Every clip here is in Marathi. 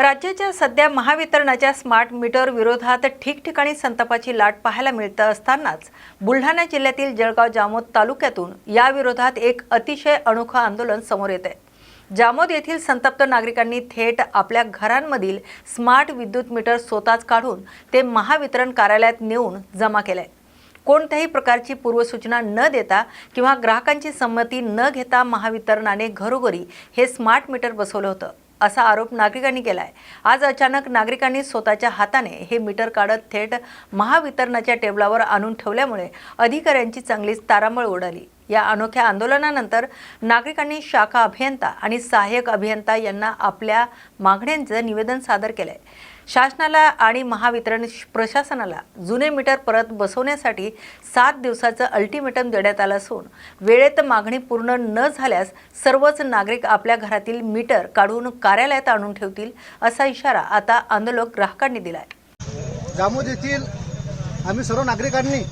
राज्याच्या सध्या महावितरणाच्या स्मार्ट मीटर विरोधात ठिकठिकाणी संतापाची लाट पाहायला मिळत असतानाच बुलढाणा जिल्ह्यातील जळगाव जामोद तालुक्यातून या विरोधात एक अतिशय अनोखं आंदोलन समोर येत आहे। जामोद येथील संतप्त नागरिकांनी थेट आपल्या घरांमधील स्मार्ट विद्युत मीटर स्वतःच काढून ते महावितरण कार्यालयात नेऊन जमा केले। कोणत्याही प्रकारची पूर्वसूचना न देता किंवा ग्राहकांची संमती न घेता महावितरणाने घरोघरी हे स्मार्ट मीटर बसवलं होतं असा आरोप नागरिकांनी केलाय। आज अचानक नागरिकांनी स्वतःच्या हाताने हे मीटर काढत थेट महावितरणाच्या टेबलावर आणून ठेवल्यामुळे अधिकाऱ्यांची चांगलीच तारांबळ उडाली। या अनोख्या आंदोलनानंतर नागरिकांनी शाखा अभियंता आणि सहाय्यक अभियंता यांना आपल्या मागण्यांचं निवेदन सादर केलंय। शासनाला आणि महावितरण प्रशासनाला जुने मीटर परत बसवण्यासाठी 7 दिवसाचं अल्टिमेटम देण्यात आलं असून वेळेत मागणी पूर्ण न झाल्यास सर्वच नागरिक आपल्या घरातील मीटर काढून कार्यालयात आणून ठेवतील असा इशारा आता आंदोलक ग्राहकांनी दिलाय। जामोद येथील आम्ही सर्व नागरिकांनी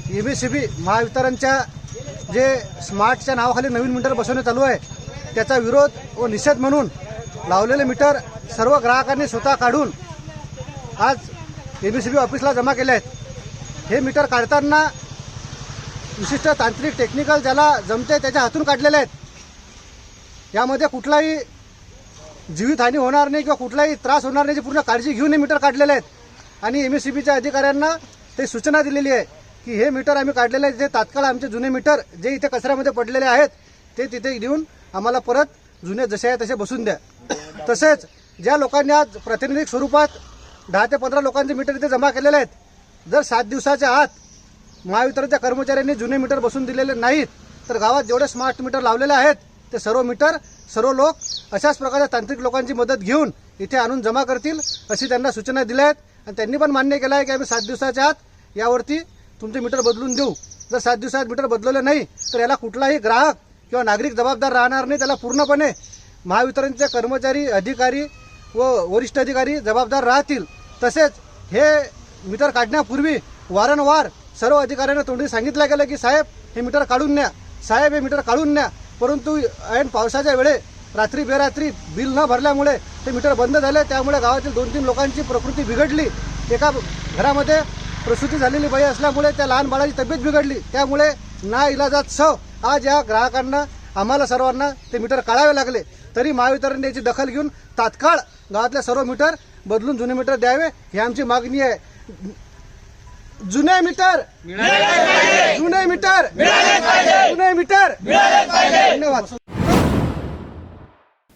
एमएससीबी महावितरणच्या जे स्मार्टच्या नावाखाली नवीन मीटर बसवण्यात चालू आहे त्याचा विरोध व निषेध म्हणून लावलेले मीटर सर्व ग्राहकांनी स्वतः काढून आज एमएससीबी ऑफिसला जमा केले आहेत। हे मीटर काढताना विशिष्ट तांत्रिक टेक्निकल ज्याला जमते त्याच्या हातून काढलेले आहेत। यामध्ये कुठलाही जीवितहानी होणार नाही किंवा कुठलाही त्रास होणार नाही पूर्ण काळजी घेऊन हे मीटर काढलेले आहेत। आणि एमएससीबीच्या अधिकाऱ्यांना ते सूचना दिलेली आहे की हे मीटर आम्ही काढलेले आहेत, जे तात्काळ आमचे जुने मीटर जे इथे कचऱ्यामध्ये पडलेले आहेत ते तिथे देऊन आम्हाला परत जुने जसे आहे तसे बसून द्या। तसेच ज्या लोकांनी आज प्रातिनिधिक स्वरूपात 10 ते 15 लोकांचे मीटर इथे जमा केलेले आहेत, जर 7 दिवसाच्या आत महावितरणच्या कर्मचाऱ्यांनी जुने मीटर बसून दिलेले नाहीत तर गावात जेवढे स्मार्ट मीटर लावलेले आहेत ते सर्व मीटर सर्व लोक अशाच प्रकारच्या तांत्रिक लोकांची मदत घेऊन इथे आणून जमा करतील अशी त्यांना सूचना दिल्या आहेत। आणि त्यांनी पण मान्य केलं आहे की आम्ही 7 दिवसाच्या आत यावरती तुमचे मीटर बदलून देऊ। जर 7 दिवसात मीटर बदलवले नाही तर याला कुठलाही ग्राहक किंवा नागरिक जबाबदार राहणार नाही, त्याला पूर्णपणे महावितरणचे कर्मचारी अधिकारी व वरिष्ठ अधिकारी जबाबदार राहतील। तसेच हे मीटर काढण्यापूर्वी वारंवार सर्व अधिकाऱ्यांना तोंडी सांगितलं गेलं की साहेब हे मीटर काढून न्या, साहेब हे मीटर काढून न्या, परंतु ऐन पावसाच्या वेळे रात्री बेरात्री बिल न भरल्यामुळे ते मीटर बंद झाले। त्यामुळे गावातील 2-3 लोकांची प्रकृती बिघडली। एका घरामध्ये प्रसूती झालेली बाई असल्यामुळे त्या लहान बाळाची तब्येत बिघडली। त्यामुळे ना इलाजात आज या ग्राहकांना आम्हाला सर्वांना ते मीटर काढावे लागले। तरी महावितरण याची दखल घेऊन तात्काळ गावातले सर्व मीटर बदलून जुने मीटर द्यावे ही आमची मागणी आहे। जुने मीटर जुने मीटर जुने मीटर। धन्यवाद।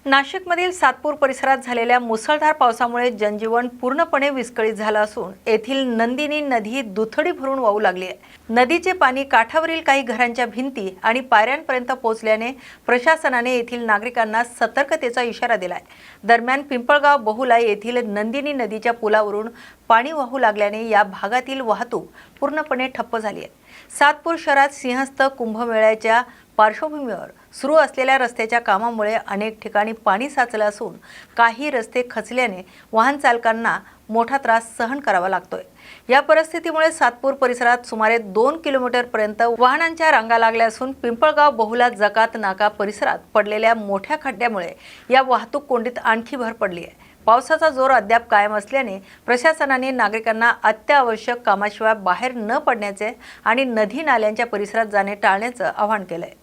नाशिकमधील सातपूर परिसरात झालेल्या मुसळधार पावसामुळे जनजीवन पूर्णपणे विस्कळीत झालं असून येथील नंदिनी नदी दुथडी भरून वाहू लागली आहे। नदीचे पाणी काठावरील काही घरांच्या भिंती आणि पायऱ्यांपर्यंत पोहोचल्याने प्रशासनाने येथील नागरिकांना सतर्कतेचा इशारा दिलाय। दरम्यान पिंपळगाव बहुला येथील नंदिनी नदीच्या पुलावरून पाणी वाहू लागल्याने या भागातील वाहतूक पूर्णपणे ठप्प झाली आहे। सातपूर शहरात सिंहस्थ कुंभमेळ्याच्या पार्श्वभूमीवर सुरू असलेल्या रस्त्याच्या कामामुळे अनेक ठिकाणी पाणी साचलं असून काही रस्ते खचल्याने वाहन चालकांना मोठा त्रास सहन करावा लागतोय। या परिस्थितीमुळे सातपूर परिसरात सुमारे 2 किलोमीटरपर्यंत वाहनांच्या रांगा लागल्या असून पिंपळगाव बहुला जकात नाका परिसरात पडलेल्या मोठ्या खड्ड्यामुळे या वाहतूक कोंडीत आणखी भर पडली आहे। पावसाचा जोर अद्याप कायम असल्याने प्रशासनाने नागरिकांना अत्यावश्यक कामाशिवाय बाहेर न पडण्याचे आणि नदी नाल्यांच्या परिसरात जाणे टाळण्याचं आवाहन केलंय।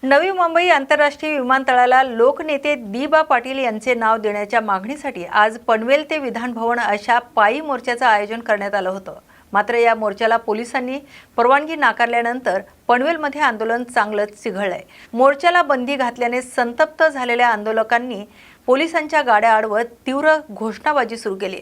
नवी मुंबई आंतरराष्ट्रीय विमानतळाला लोकनेते दी.बा. पाटील यांचे नाव देण्याच्या मागणीसाठी आज पनवेल ते विधान भवन अशा पायी मोर्चाचं आयोजन करण्यात आलं होतं। मात्र या मोर्चाला पोलिसांनी परवानगी नाकारल्यानंतर पनवेलमध्ये आंदोलन चांगलंच चिघळलंय। मोर्चाला बंदी घातल्याने संतप्त झालेल्या आंदोलकांनी पोलिसांच्या गाड्या अडवत तीव्र घोषणाबाजी सुरू केली।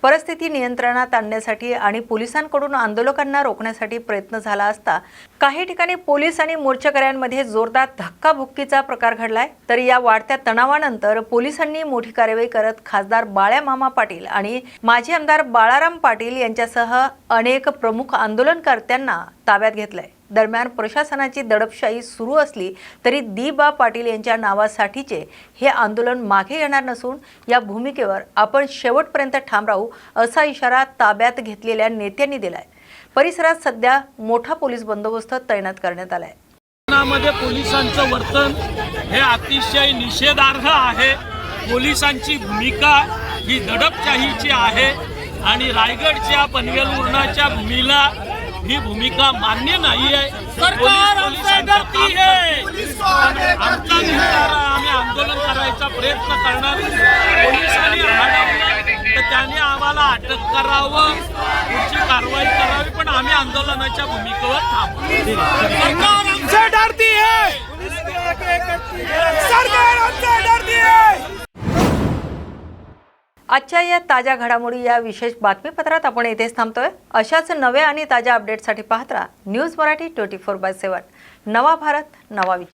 परिस्थिती नियंत्रणात आणण्यासाठी आणि पोलिसांकडून आंदोलकांना रोखण्यासाठी प्रयत्न झाला असता काही ठिकाणी पोलीस आणि मोर्चेकऱ्यांमध्ये जोरदार धक्काबुक्कीचा प्रकार घडलाय। तर या वाढत्या तणावानंतर पोलिसांनी मोठी कारवाई करत खासदार बाळ्यामामा पाटील आणि माजी आमदार बाळाराम पाटील यांच्यासह अनेक प्रमुख आंदोलनकर्त्यांना ताब्यात घेतलंय। दरम्यान प्रशासनाची दडपशाही सुरू असली तरी दी.बा. पाटील यांच्या नावासाठीचे हे आंदोलन मागे येणार नसून या भूमिकेवर आपण शेवटपर्यंत ठाम राहू असा इशारा ताब्यात घेतलेल्या नेत्यांनी दिलाय। परिसरात सध्या मोठा पोलीस बंदोबस्त तैनात करण्यात आलाय। मध्ये पोलिसांचं वर्तन हे अतिशय निषेधार्ह आहे। पोलिसांची भूमिका ही दडपशाहीची आहे आणि रायगडच्या पनवेल उरणाच्या भूमीला ही भूमिका मान्य नाही आहे। सरकार आमचा निर्धार आम्ही आंदोलन करायचा प्रयत्न करणार। पोलिसांनी अडवलं तर त्यांनी आम्हाला अटक करावं, पुढची कारवाई करावी, पण आम्ही आंदोलनाच्या भूमिकेवर थांबू। सरकार आमसे डरती है, सरकार आमसे डरती है। आजच्या या ताज्या घडामोडी या विशेष बातमीपत्रात आपण येथेच थांबतोय। अशाच नव्या आणि ताज्या अपडेटसाठी पाहत राहा न्यूज मराठी 24/7। नवा भारत नवा विचार।